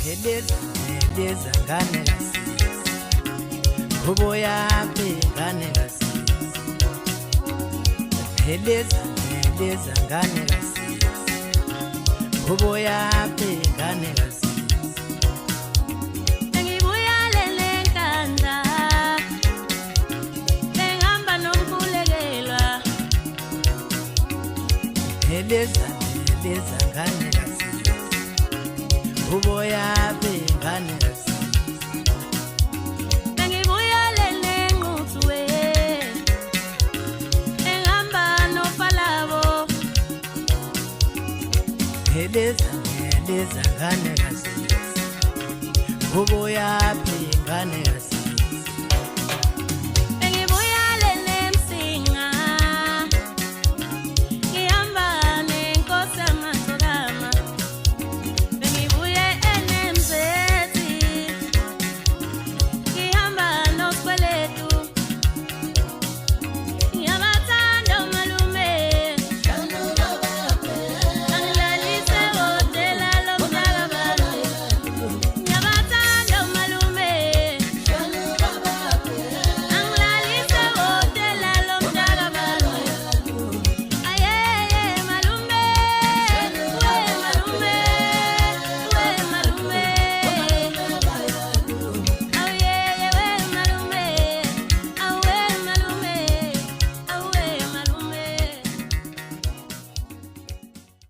Heleza ngane kasi Kuboya pe ngane kasi Heleza ngane kasi Kuboya pe ngane kasi Ngibuya lele nkandla Engihamba nombulekelwa Heleza ngane kasi Kuboya pe ngane kasi Ngibuya lele ngutwe Engihamba nofalabo Heleza ngane kasi Kuboya pe ngane kasi